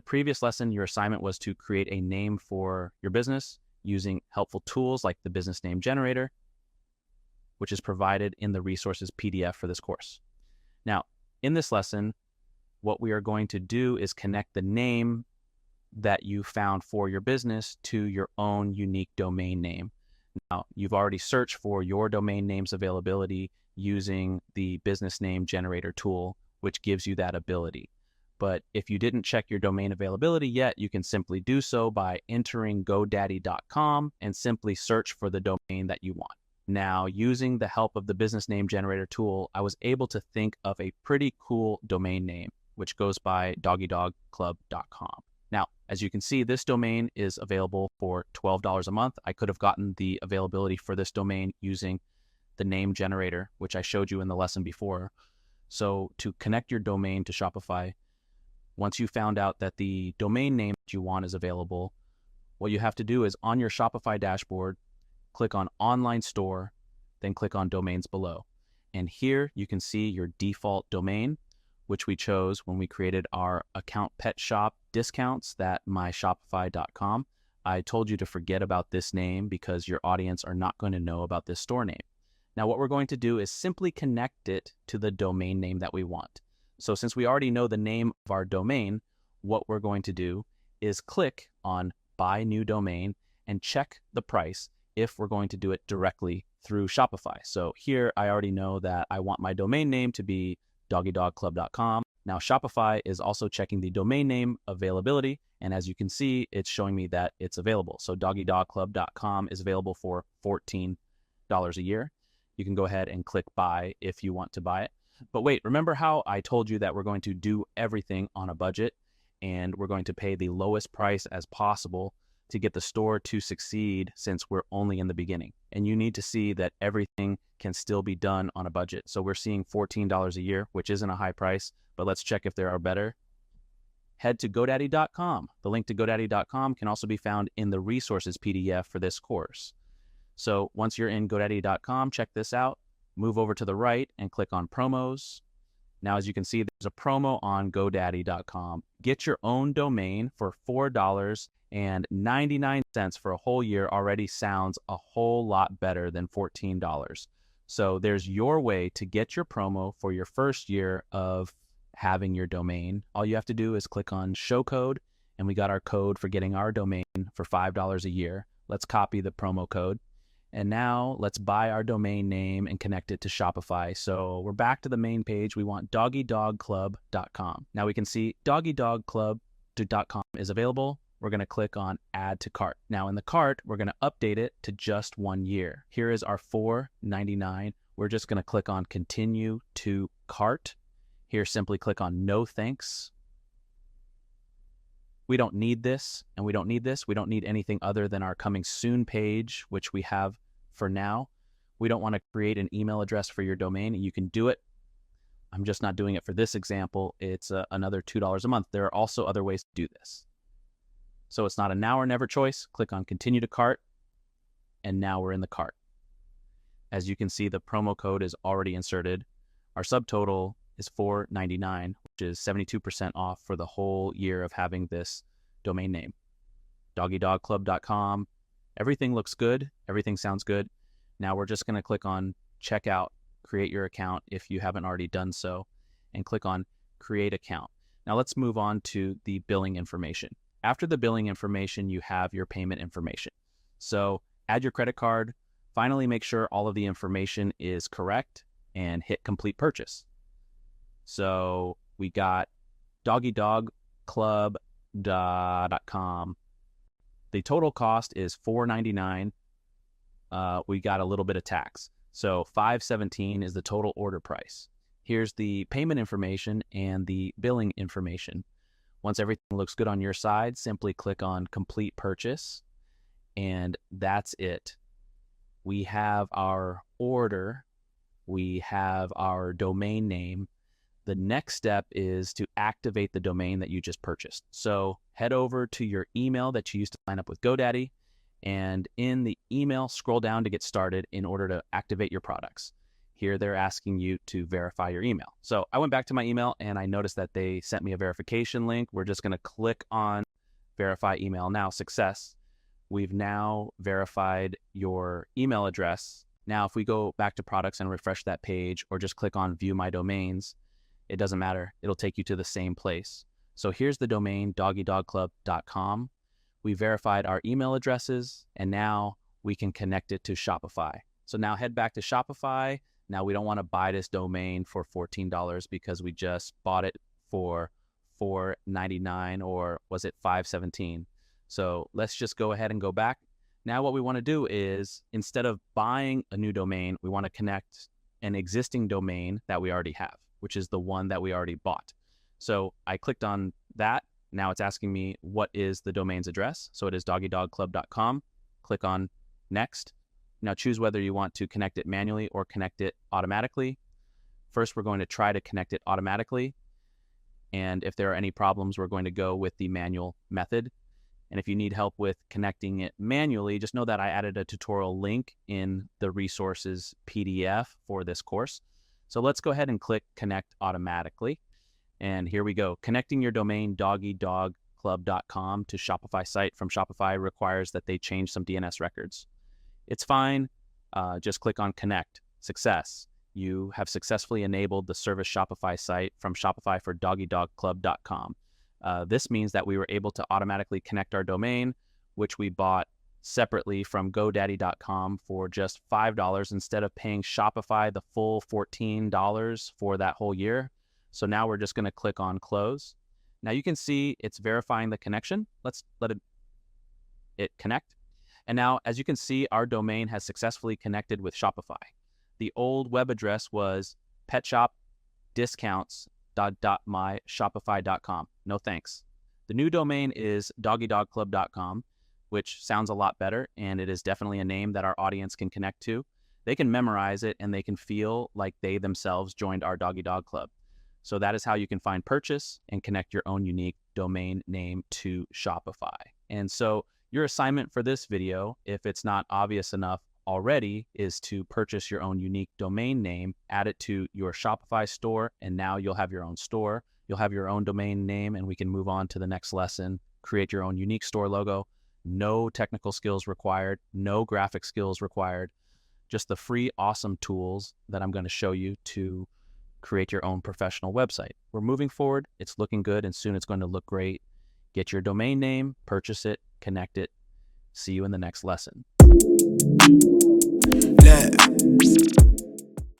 previous lesson, your assignment was to create a name for your business using helpful tools like the business name generator, which is provided in the resources PDF for this course. Now, in this lesson, what we are going to do is connect the name that you found for your business to your own unique domain name. Now, you've already searched for your domain name's availability using the business name generator tool, which gives you that ability. But if you didn't check your domain availability yet, you can simply do so by entering GoDaddy.com and simply search for the domain that you want. Now, using the help of the business name generator tool, I was able to think of a pretty cool domain name, which goes by doggydogclub.com. Now, as you can see, this domain is available for $12 a month. I could have gotten the availability for this domain using the name generator, which I showed you in the lesson before. So to connect your domain to Shopify, once you found out that the domain name that you want is available, what you have to do is on your Shopify dashboard, click on Online Store, then click on Domains below. And here you can see your default domain, which we chose when we created our account pet shop discounts, that myshopify.com. I told you to forget about this name because your audience are not going to know about this store name. Now, what we're going to do is simply connect it to the domain name that we want. So since we already know the name of our domain, what we're going to do is click on Buy New Domain and check the price if we're going to do it directly through Shopify. So here I already know that I want my domain name to be doggydogclub.com. Now Shopify is also checking the domain name availability, and as you can see, it's showing me that it's available. So doggydogclub.com is available for $14 a year. You can go ahead and click buy if you want to buy it. But wait, remember how I told you that we're going to do everything on a budget and we're going to pay the lowest price as possible to get the store to succeed since we're only in the beginning. And you need to see that everything can still be done on a budget. So we're seeing $14 a year, which isn't a high price, but let's check if there are better. Head to GoDaddy.com. The link to GoDaddy.com can also be found in the resources PDF for this course. So once you're in GoDaddy.com, check this out. Move over to the right and click on promos. Now, as you can see, there's a promo on GoDaddy.com. Get your own domain for $4.99 for a whole year already sounds a whole lot better than $14. So there's your way to get your promo for your first year of having your domain. All you have to do is click on Show Code, and we got our code for getting our domain for $5 a year. Let's copy the promo code. And now let's buy our domain name and connect it to Shopify. So we're back to the main page. We want doggydogclub.com. Now we can see doggydogclub.com is available. We're going to click on Add to Cart. Now in the cart, we're going to update it to just 1 year. Here is our $4.99. We're just going to click on Continue to Cart. Here, simply click on No Thanks. We don't need this, and we don't need this. We don't need anything other than our Coming Soon page, which we have for now. We don't want to create an email address for your domain. You can do it. I'm just not doing it for this example. It's another $2 a month. There are also other ways to do this. So it's not a now or never choice. Click on Continue to Cart, and now we're in the cart. As you can see, the promo code is already inserted. Our subtotal is $4.99, which is 72% off for the whole year of having this domain name. doggydogclub.com. Everything looks good. Everything sounds good. Now we're just going to click on Checkout, create your account if you haven't already done so, and click on Create Account. Now let's move on to the billing information. After the billing information, you have your payment information. So add your credit card, finally make sure all of the information is correct, and hit Complete Purchase. So we got doggydogclub.com. The total cost is $4.99. We got a little bit of tax. So $5.17 is the total order price. Here's the payment information and the billing information. Once everything looks good on your side, simply click on Complete Purchase, and that's it. We have our order. We have our domain name. The next step is to activate the domain that you just purchased. So head over to your email that you used to sign up with GoDaddy, and in the email, scroll down to get started in order to activate your products. Here they're asking you to verify your email. So I went back to my email and I noticed that they sent me a verification link. We're just going to click on verify email now. Success. We've now verified your email address. Now, if we go back to products and refresh that page or just click on view my domains, it doesn't matter. It'll take you to the same place. So here's the domain doggydogclub.com. We verified our email addresses and now we can connect it to Shopify. So now head back to Shopify. Now we don't want to buy this domain for $14 because we just bought it for $4.99 or was it $5.17? So let's just go ahead and go back. Now what we want to do is instead of buying a new domain, we want to connect an existing domain that we already have, which is the one that we already bought. So I clicked on that. Now it's asking me what is the domain's address. So it is doggydogclub.com. Click on next. Now choose whether you want to connect it manually or connect it automatically. First, we're going to try to connect it automatically. And if there are any problems, we're going to go with the manual method. And if you need help with connecting it manually, just know that I added a tutorial link in the resources PDF for this course. So let's go ahead and click connect automatically. And here we go. Connecting your domain doggydogclub.com to Shopify site from Shopify requires that they change some DNS records. It's fine. Just click on connect. Success. You have successfully enabled the service Shopify site from Shopify for doggydogclub.com. This means that we were able to automatically connect our domain, which we bought separately from GoDaddy.com for just $5 instead of paying Shopify the full $14 for that whole year. So now we're just going to click on close. Now you can see it's verifying the connection. Let's let it connect. And now, as you can see, our domain has successfully connected with Shopify. The old web address was petshopdiscounts.myshopify.com. No thanks. The new domain is doggydogclub.com, which sounds a lot better, and it is definitely a name that our audience can connect to. They can memorize it, and they can feel like they themselves joined our Doggy Dog Club. So that is how you can find purchase and connect your own unique domain name to Shopify. And so your assignment for this video, if it's not obvious enough already, is to purchase your own unique domain name, add it to your Shopify store, and now you'll have your own store. You'll have your own domain name, and we can move on to the next lesson. Create your own unique store logo. No technical skills required, no graphic skills required, just the free, awesome tools that I'm going to show you to create your own professional website. We're moving forward. It's looking good, and soon it's going to look great. Get your domain name, purchase it, connect it. See you in the next lesson.